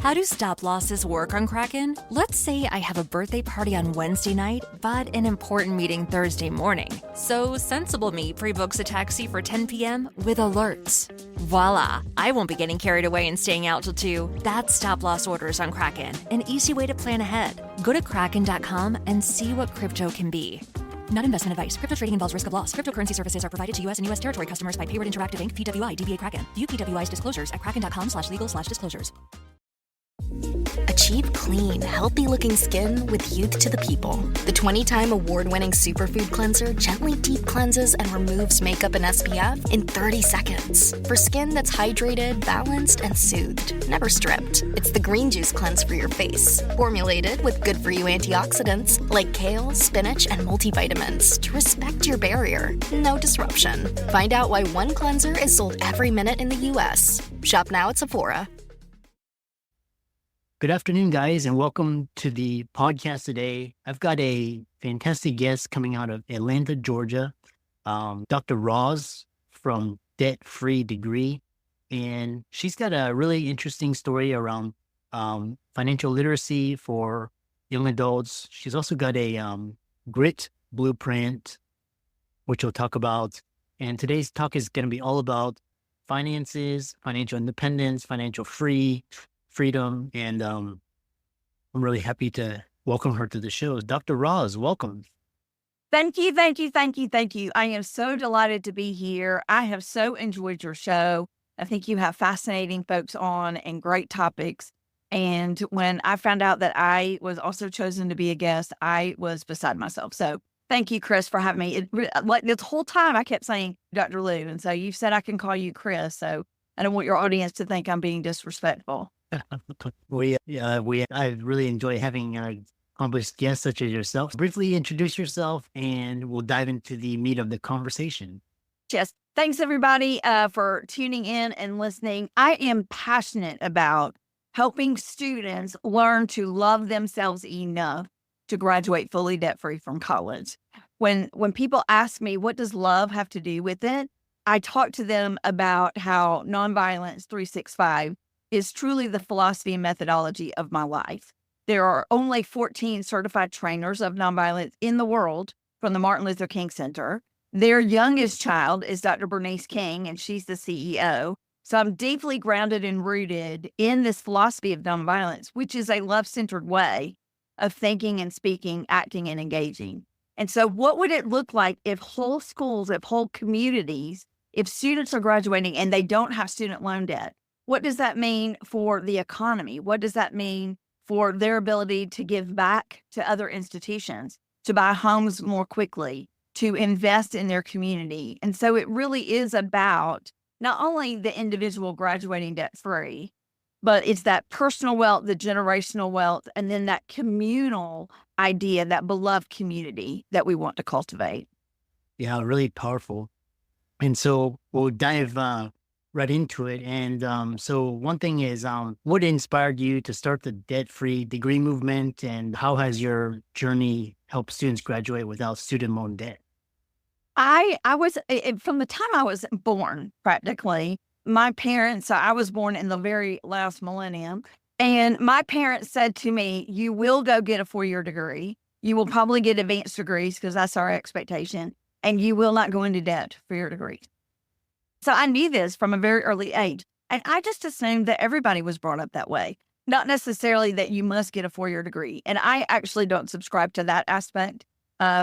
How do stop losses work on Kraken? Let's say I have a birthday party on Wednesday night, but an important meeting Thursday morning. So Sensible Me pre-books a taxi for 10 p.m. with alerts. Voila! I won't be getting carried away and staying out till 2. That's stop loss orders on Kraken, an easy way to plan ahead. Go to kraken.com and see what crypto can be. Not investment advice. Crypto trading involves risk of loss. Cryptocurrency services are provided to U.S. and U.S. territory customers by Payward Interactive Inc., PWI, DBA Kraken. View PWI's disclosures at kraken.com/legal/disclosures. Achieve clean, healthy-looking skin with Youth to the People. The 20-time award-winning superfood cleanser gently deep cleanses and removes makeup and SPF in 30 seconds. For skin that's hydrated, balanced, and soothed, never stripped. It's the green juice cleanse for your face, formulated with good-for-you antioxidants like kale, spinach, and multivitamins to respect your barrier. No disruption. Find out why one cleanser is sold every minute in the U.S. Shop now at Sephora. Good afternoon, guys, and welcome to the podcast today. I've got a fantastic guest coming out of Atlanta, Georgia, Dr. Roz from Debt Free Degree. And she's got a really interesting story around financial literacy for young adults. She's also got a grit blueprint, which we'll talk about. And today's talk is going to be all about finances, financial independence, financial freedom, and I'm really happy to welcome her to the show. Dr. Roz, welcome. Thank you. I am so delighted to be here. I have so enjoyed your show. I think you have fascinating folks on and great topics. And when I found out that I was also chosen to be a guest, I was beside myself. So thank you, Chris, for having me. Like this whole time I kept saying Dr. Lou. And so you said I can call you Chris. So I don't want your audience to think I'm being disrespectful. I really enjoy having accomplished guests such as yourself. Briefly introduce yourself and we'll dive into the meat of the conversation. Yes. Thanks, everybody, for tuning in and listening. I am passionate about helping students learn to love themselves enough to graduate fully debt-free from college. When people ask me, what does love have to do with it? I talk to them about how Nonviolence 365 is truly the philosophy and methodology of my life. There are only 14 certified trainers of nonviolence in the world from the Martin Luther King Center. Their youngest child is Dr. Bernice King, and she's the CEO. So I'm deeply grounded and rooted in this philosophy of nonviolence, which is a love-centered way of thinking and speaking, acting and engaging. And so what would it look like if whole schools, if whole communities, if students are graduating and they don't have student loan debt? What does that mean for the economy? What does that mean for their ability to give back to other institutions, to buy homes more quickly, to invest in their community? And so it really is about not only the individual graduating debt-free, but it's that personal wealth, the generational wealth, and then that communal idea, that beloved community that we want to cultivate. Yeah, really powerful. And so we'll dive right into it. And so one thing is, what inspired you to start the debt-free degree movement, and how has your journey helped students graduate without student loan debt? I was, from the time I was born, practically, my parents, I was born in the very last millennium, and my parents said to me, you will go get a 4-year degree. You will probably get advanced degrees because that's our expectation, and you will not go into debt for your degree. So I knew this from a very early age, and I just assumed that everybody was brought up that way, not necessarily that you must get a 4-year degree. And I actually don't subscribe to that aspect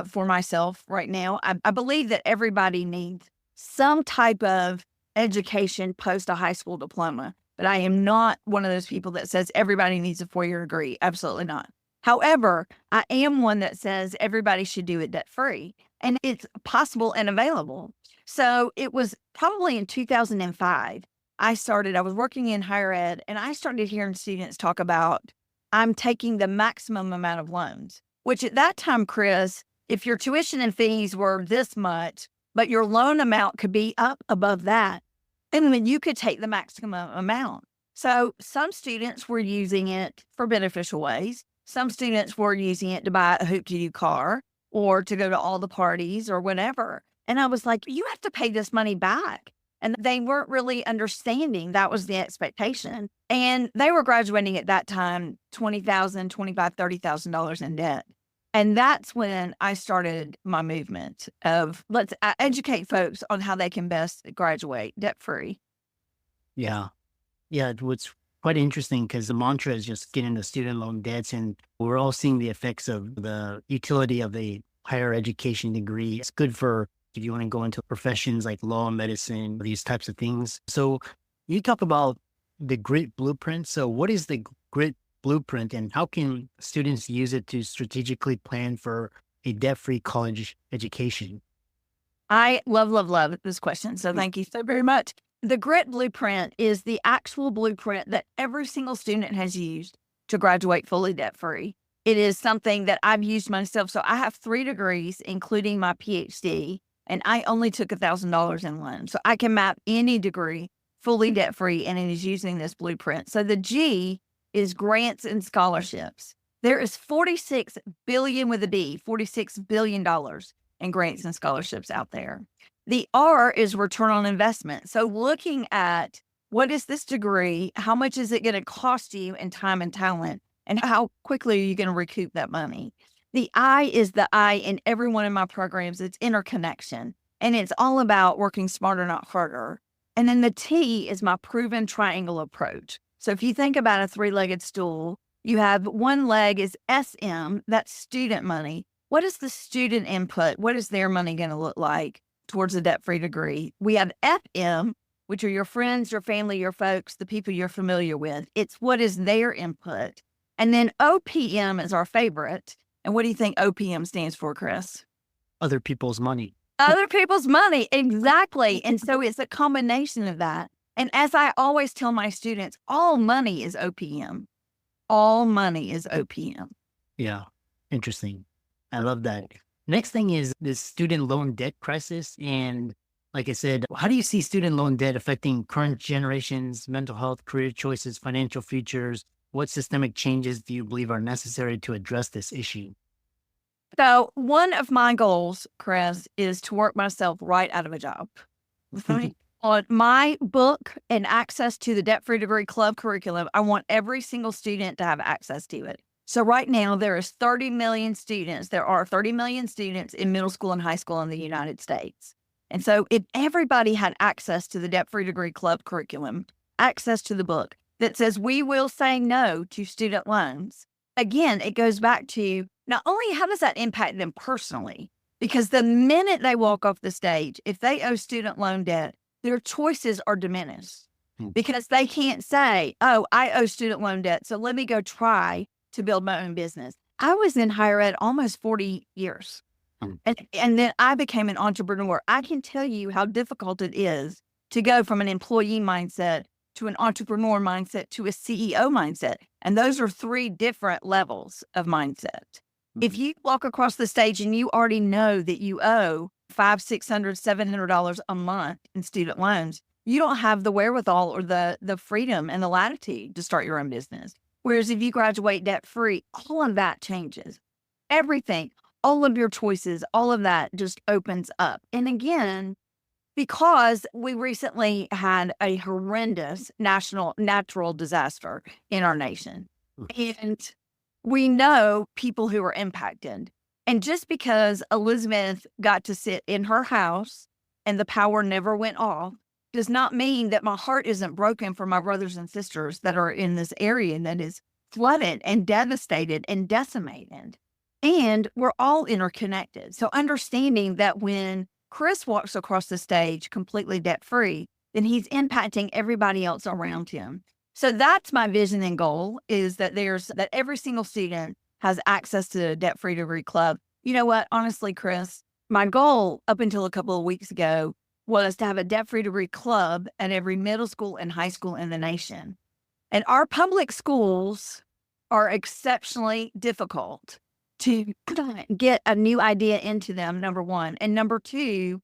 for myself right now. I believe that everybody needs some type of education post a high school diploma, but I am not one of those people that says everybody needs a 4-year degree. Absolutely not. However, I am one that says everybody should do it debt-free, and it's possible and available. So it was probably in 2005, I was working in higher ed, and I started hearing students talk about, I'm taking the maximum amount of loans, which at that time, Chris, if your tuition and fees were this much, but your loan amount could be up above that, and then you could take the maximum amount. So some students were using it for beneficial ways. Some students were using it to buy a hoop-de-doo car or to go to all the parties or whatever. And I was like, you have to pay this money back. And they weren't really understanding that was the expectation. And they were graduating at that time, $20,000, $25,000, $30,000 in debt. And that's when I started my movement of let's educate folks on how they can best graduate debt free. Yeah. Yeah. What's quite interesting because the mantra is just getting the student loan debts, and we're all seeing the effects of the utility of the higher education degree. It's good for if you want to go into professions like law and medicine, these types of things. So you talk about the GRIT blueprint. So what is the GRIT blueprint, and how can students use it to strategically plan for a debt-free college education? I love this question. So thank you so very much. The GRIT blueprint is the actual blueprint that every single student has used to graduate fully debt free. It is something that I've used myself. So I have 3 degrees, including my PhD, and I only took $1,000 in loan. So I can map any degree fully debt free, and it is using this blueprint. So the G is grants and scholarships. There is $46 billion with a B, $46 billion in grants and scholarships out there. The R is return on investment. So looking at what is this degree? How much is it going to cost you in time and talent? And how quickly are you going to recoup that money? The I is the I in every one of my programs. It's interconnection. And it's all about working smarter, not harder. And then the T is my proven triangle approach. So if you think about a 3-legged stool, you have one leg is SM, that's student money. What is the student input? What is their money going to look like towards a debt-free degree? We have FM, which are your friends, your family, your folks, the people you're familiar with. It's what is their input. And then OPM is our favorite. And what do you think OPM stands for, Chris? Other people's money. Other people's money, exactly. And so it's a combination of that. And as I always tell my students, all money is OPM. All money is OPM. Yeah, interesting. I love that. Next thing is this student loan debt crisis. And like I said, how do you see student loan debt affecting current generations, mental health, career choices, financial futures? What systemic changes do you believe are necessary to address this issue? So one of my goals, Chris, is to work myself right out of a job. On my book and access to the Debt Free Degree Club curriculum, I want every single student to have access to it. So right now, there is 30 million students. There are 30 million students in middle school and high school in the United States. And so if everybody had access to the Debt Free Degree Club curriculum, access to the book that says we will say no to student loans, again, it goes back to not only how does that impact them personally, because the minute they walk off the stage, if they owe student loan debt, their choices are diminished because they can't say, oh, I owe student loan debt, so let me go try to build my own business. I was in higher ed almost 40 years. And then I became an entrepreneur. I can tell you how difficult it is to go from an employee mindset to an entrepreneur mindset to a CEO mindset. And those are 3 different levels of mindset. If you walk across the stage and you already know that you owe $500, $600, $700 a month in student loans, you don't have the wherewithal or the freedom and the latitude to start your own business. Whereas if you graduate debt free, all of that changes. Everything, all of your choices, all of that just opens up. And again, because we recently had a horrendous natural disaster in our nation, and we know people who are impacted. And just because Elizabeth got to sit in her house and the power never went off does not mean that my heart isn't broken for my brothers and sisters that are in this area that is flooded and devastated and decimated. And we're all interconnected. So understanding that when Chris walks across the stage completely debt-free, then he's impacting everybody else around him. So that's my vision and goal, is that that every single student has access to a Debt Free Degree Club. You know what? Honestly, Chris, my goal up until a couple of weeks ago was to have a Debt Free Degree Club at every middle school and high school in the nation. And our public schools are exceptionally difficult to get a new idea into them, number one. And number two,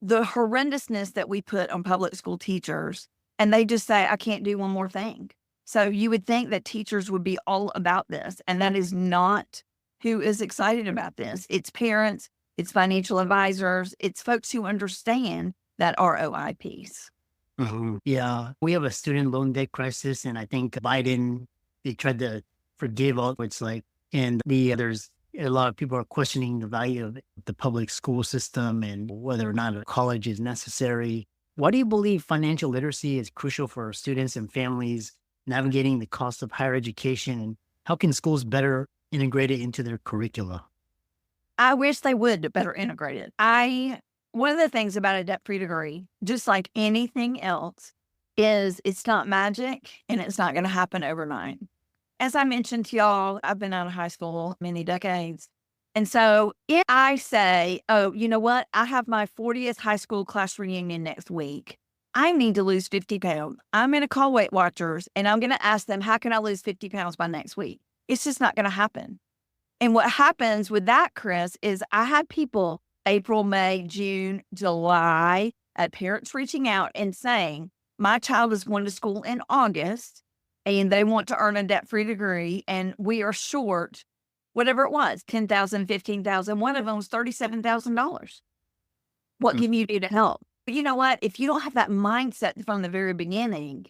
the horrendousness that we put on public school teachers, and they just say, I can't do one more thing. So you would think that teachers would be all about this, and that is not who is excited about this. It's parents, it's financial advisors, it's folks who understand that ROI piece. Yeah, we have a student loan debt crisis, and I think Biden, they tried to forgive all it's like, and there's a lot of people are questioning the value of the public school system and whether or not a college is necessary. Why do you believe financial literacy is crucial for students and families navigating the cost of higher education, and how can schools better integrate it into their curricula? I wish they would better integrate it. One of the things about a debt-free degree, just like anything else, is it's not magic and it's not going to happen overnight. As I mentioned to y'all, I've been out of high school many decades. And so if I say, oh, you know what? I have my 40th high school class reunion next week. I need to lose 50 pounds. I'm going to call Weight Watchers and I'm going to ask them, how can I lose 50 pounds by next week? It's just not going to happen. And what happens with that, Chris, is I had people April, May, June, July, parents reaching out and saying, my child is going to school in August and they want to earn a debt-free degree and we are short, whatever it was, $10,000, $15,000. One of them was $37,000. What can you do to help? But you know what? If you don't have that mindset from the very beginning,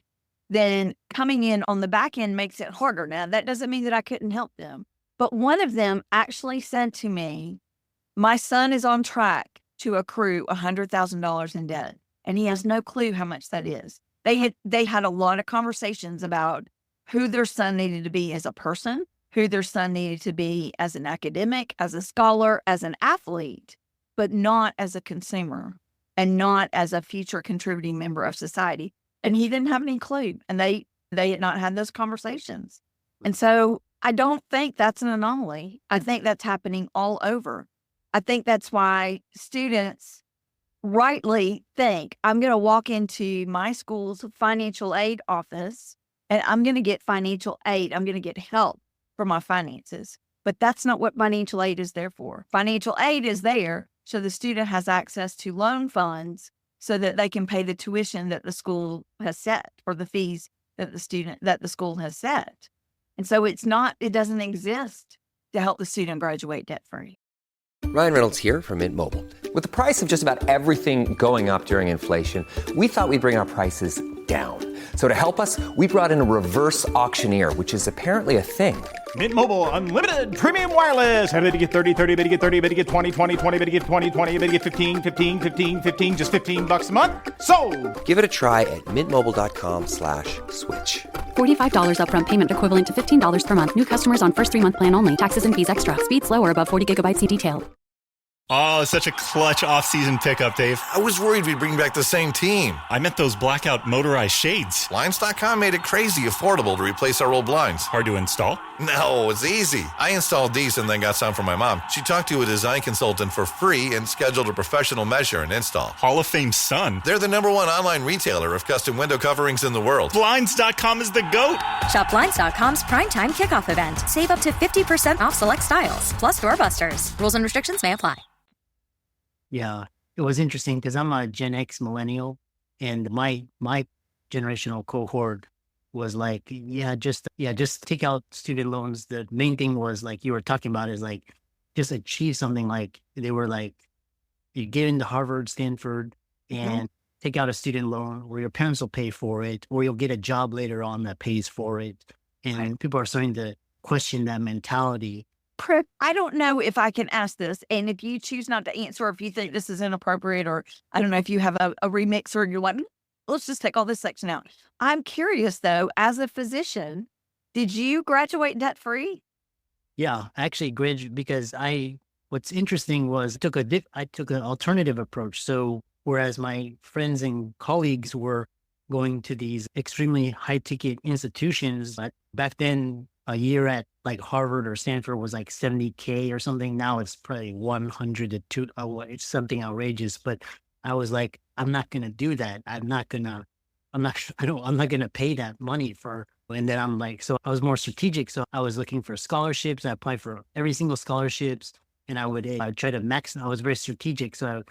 then coming in on the back end makes it harder. Now, that doesn't mean that I couldn't help them. But one of them actually said to me, my son is on track to accrue $100,000 in debt, and he has no clue how much that is. They had a lot of conversations about who their son needed to be as a person, who their son needed to be as an academic, as a scholar, as an athlete, but not as a consumer and not as a future contributing member of society. And he didn't have any clue, and they had not had those conversations. And so I don't think that's an anomaly. I think that's happening all over. I think that's why students rightly think, I'm going to walk into my school's financial aid office and I'm going to get financial aid. I'm going to get help for my finances. But that's not what financial aid is there for. Financial aid is there so the student has access to loan funds so that they can pay the tuition that the school has set or the fees that the school has set. And so it doesn't exist to help the student graduate debt-free. Ryan Reynolds here from Mint Mobile. With the price of just about everything going up during inflation, we thought we'd bring our prices down. So to help us, we brought in a reverse auctioneer, which is apparently a thing. Mint Mobile Unlimited Premium Wireless. How to get 30, 30, bit to get 30, bit to get 20, 20, 20, bit to get 20, 20, bit to get 15, 15, 15, 15, just $15 a month? Sold! Give it a try at mintmobile.com/switch. $45 upfront payment equivalent to $15 per month. New customers on first 3-month plan only. Taxes and fees extra. Speed slower above 40 gigabytes. See detail. Oh, such a clutch off-season pickup, Dave. I was worried we'd bring back the same team. I meant those blackout motorized shades. Blinds.com made it crazy affordable to replace our old blinds. Hard to install? No, it's easy. I installed these and then got some for my mom. She talked to a design consultant for free and scheduled a professional measure and install. Hall of Fame son. They're the #1 online retailer of custom window coverings in the world. Blinds.com is the GOAT. Shop Blinds.com's primetime kickoff event. Save up to 50% off select styles, plus doorbusters. Rules and restrictions may apply. Yeah, it was interesting because I'm a Gen X millennial, and my generational cohort was like, just take out student loans. The main thing was like you were talking about is like just achieve something. Like they were like, you get into Harvard, Stanford, and take out a student loan, or your parents will pay for it, or you'll get a job later on that pays for it. And people are starting to question that mentality. I don't know if I can ask this, and if you choose not to answer, or if you think this is inappropriate, or I don't know if you have a remix, or you're like, let's just take all this section out. I'm curious though, as a physician, did you graduate debt-free? Yeah, I actually graduated because what's interesting was I took an alternative approach. So whereas my friends and colleagues were going to these extremely high ticket institutions, back then a year at like Harvard or Stanford was like $70K or something. Now it's probably 100 to 2. It's something outrageous. But I was like, I'm not going to do that. I'm not going to pay that money for. And then I'm like, so I was more strategic. So I was looking for scholarships. I applied for every single scholarships, and I would try to max. I was very strategic. So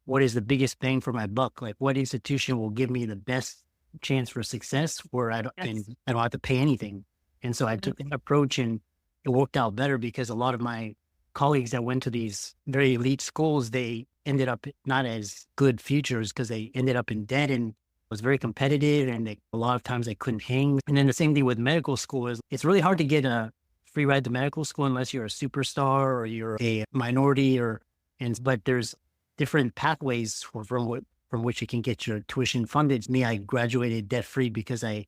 what is the biggest bang for my buck? Like what institution will give me the best chance for success where I don't have to pay anything. And so I took that approach, and it worked out better because a lot of my colleagues that went to these very elite schools, they ended up not as good futures because they ended up in debt and was very competitive, and a lot of times they couldn't hang. And then the same thing with medical school is it's really hard to get a free ride to medical school unless you're a superstar or you're a minority but there's different pathways from which you can get your tuition funded. Me, I graduated debt free because I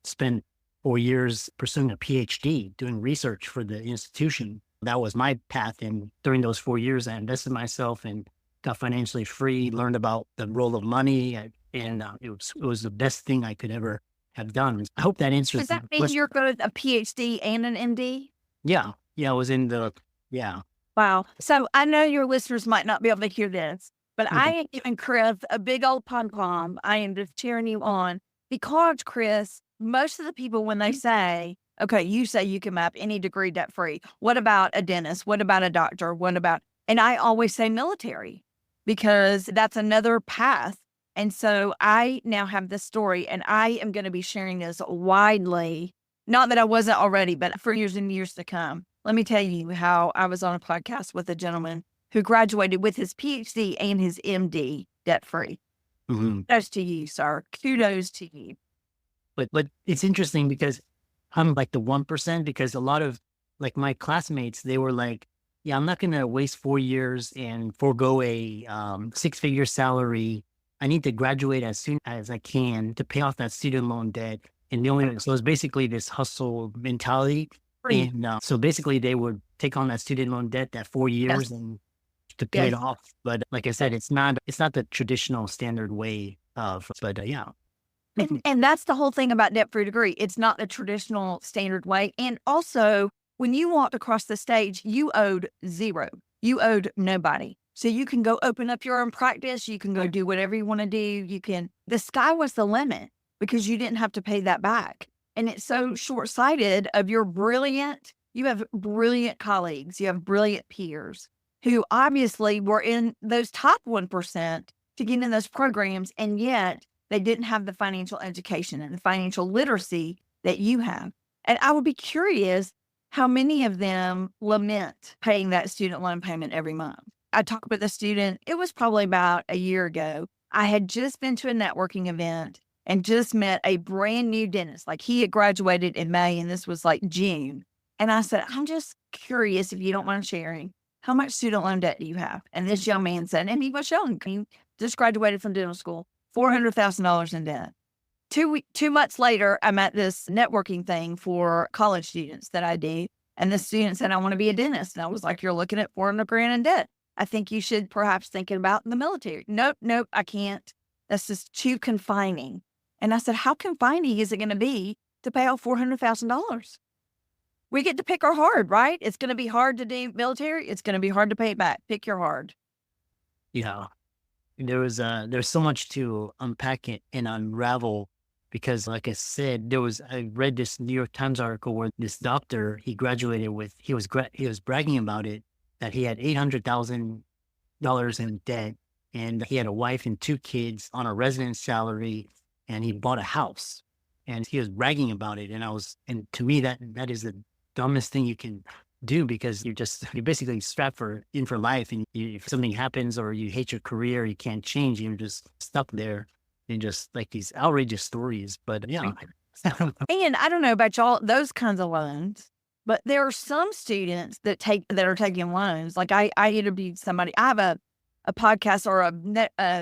spent 4 years pursuing a PhD doing research for the institution. That was my path. And during those 4 years, I invested myself and got financially free, learned about the role of money. And it was the best thing I could ever have done. I hope that answers. Does that mean you're going to a PhD and an MD? Yeah. I was in yeah. Wow. So I know your listeners might not be able to hear this, but I am giving Chris a big old pom-pom. I am just cheering you on because, Chris, most of the people, when they say, okay, you say you can map any degree debt free. What about a dentist? What about a doctor? And I always say military because that's another path. And so I now have this story, and I am going to be sharing this widely. Not that I wasn't already, but for years and years to come. Let me tell you how I was on a podcast with a gentleman who graduated with his PhD and his MD debt-free. Kudos to you, sir. Kudos to you. But it's interesting because I'm like the 1%, because a lot of like my classmates, they were like, yeah, I'm not going to waste 4 years and forego a 6-figure salary. I need to graduate as soon as I can to pay off that student loan debt. And so it's basically this hustle mentality. And so basically they would take on that student loan debt, that 4 years and to pay it off. But like I said, it's not the traditional standard way yeah. And that's the whole thing about debt-free degree. It's not the traditional standard way. And also, when you walked across the stage, you owed zero. You owed nobody. So you can go open up your own practice. You can go do whatever you want to do. The sky was the limit because you didn't have to pay that back. And it's so short-sighted of you have brilliant colleagues, you have brilliant peers who obviously were in those top 1% to get in those programs. And yet they didn't have the financial education and the financial literacy that you have. And I would be curious how many of them lament paying that student loan payment every month. I talked with a student, it was probably about a year ago. I had just been to a networking event and just met a brand new dentist. Like he had graduated in May and this was like June. And I said, I'm just curious if you don't mind sharing, how much student loan debt do you have? And this young man said, and he was young, he just graduated from dental school, $400,000 in debt. 2 months later, I'm at this networking thing for college students that I do. And the student said, I want to be a dentist. And I was like, you're looking at $400,000 in debt. I think you should perhaps thinking about the military. Nope, I can't. That's just too confining. And I said, how confining is it going to be to pay off $400,000? We get to pick our hard, right? It's going to be hard to do military. It's going to be hard to pay it back. Pick your hard. Yeah. There's so much to unpack it and unravel because like I said, I read this New York Times article where this doctor, he graduated with, he was bragging about it, that he had $800,000 in debt and he had a wife and 2 kids on a residence salary and he bought a house and he was bragging about it. And to me, that is the dumbest thing you can do because you're basically strapped for life. And if something happens or you hate your career, you can't change, you're just stuck there in just like these outrageous stories. But yeah. And I don't know about y'all, those kinds of loans. But there are some students that are taking loans. Like I interviewed somebody. I have a podcast or a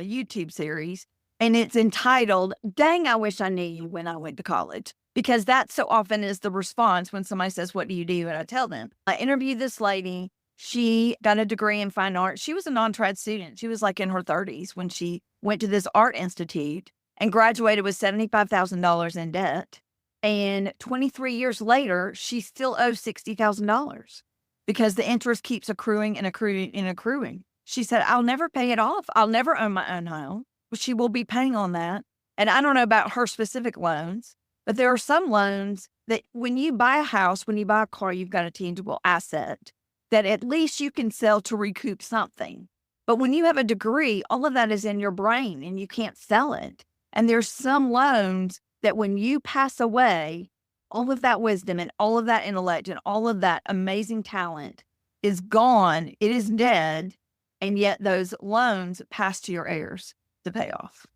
YouTube series, and it's entitled, Dang, I Wish I Knew You When I Went to College. Because that so often is the response when somebody says, what do you do? And I tell them. I interviewed this lady. She got a degree in fine art. She was a non-trad student. She was like in her 30s when she went to this art institute and graduated with $75,000 in debt. And 23 years later, she still owes $60,000 because the interest keeps accruing and accruing and accruing. She said, I'll never pay it off. I'll never own my own home. But she will be paying on that. And I don't know about her specific loans, but there are some loans that when you buy a house, when you buy a car, you've got a tangible asset that at least you can sell to recoup something. But when you have a degree, all of that is in your brain and you can't sell it. And there's some loans that when you pass away, all of that wisdom and all of that intellect and all of that amazing talent is gone. It is dead. And yet those loans pass to your heirs to pay off.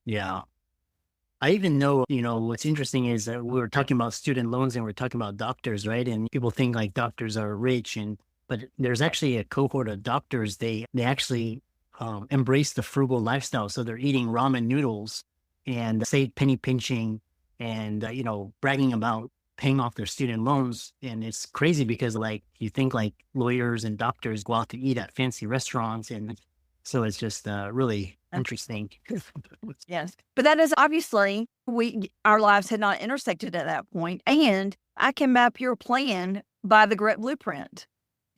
Yeah. I even know, what's interesting is that we were talking about student loans and we're talking about doctors, right? And people think like doctors are rich, but there's actually a cohort of doctors. They actually embrace the frugal lifestyle. So they're eating ramen noodles and say penny pinching and, bragging about paying off their student loans. And it's crazy because like you think like lawyers and doctors go out to eat at fancy restaurants. And so it's just really interesting. Yes. But that is obviously our lives had not intersected at that point. And I can map your plan by the Grit Blueprint.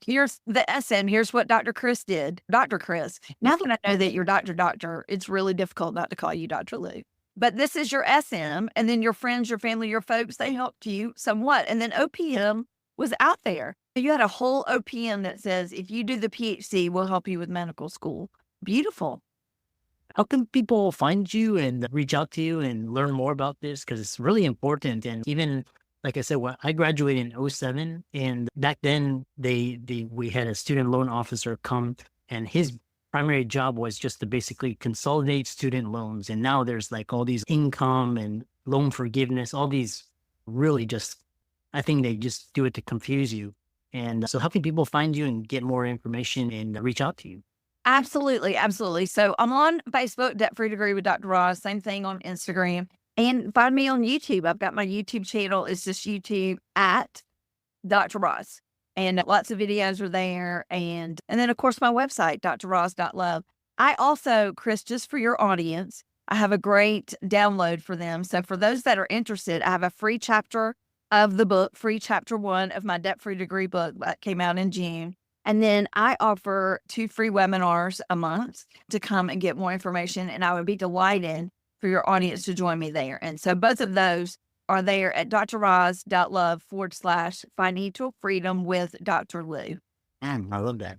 Here's the SM. Here's what Dr. Chris did. Dr. Chris. Now that I know that you're Doctor, it's really difficult not to call you Dr. Lou. But this is your SM. And then your friends, your family, your folks, they helped you somewhat. And then OPM was out there. You had a whole OPM that says, if you do the PhD, we'll help you with medical school. Beautiful. How can people find you and reach out to you and learn more about this? Because it's really important. And even, like I said, when I graduated in 2007, and back then we had a student loan officer come, and his primary job was just to basically consolidate student loans. And now there's like all these income and loan forgiveness, all these really I think they just do it to confuse you. And so how can people find you and get more information and reach out to you? Absolutely. Absolutely. So I'm on Facebook, Debt Free Degree with Dr. Roz. Same thing on Instagram. And find me on YouTube. I've got my YouTube channel. It's just YouTube at Dr. Roz. And lots of videos are there. And then, of course, my website, drroz.love. I also, Chris, just for your audience, I have a great download for them. So for those that are interested, I have a free chapter of the book, free chapter 1 of my Debt Free Degree book that came out in June. And then I offer 2 free webinars a month to come and get more information. And I would be delighted for your audience to join me there. And so both of those are there at drroz.love/financial freedom with Dr. Lou. I love that.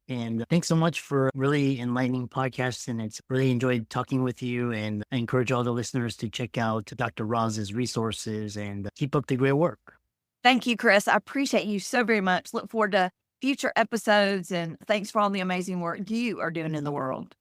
And thanks so much for really enlightening podcasts. And it's really enjoyed talking with you. And I encourage all the listeners to check out Dr. Roz's resources and keep up the great work. Thank you, Chris. I appreciate you so very much. Look forward to future episodes, and thanks for all the amazing work you are doing in the world.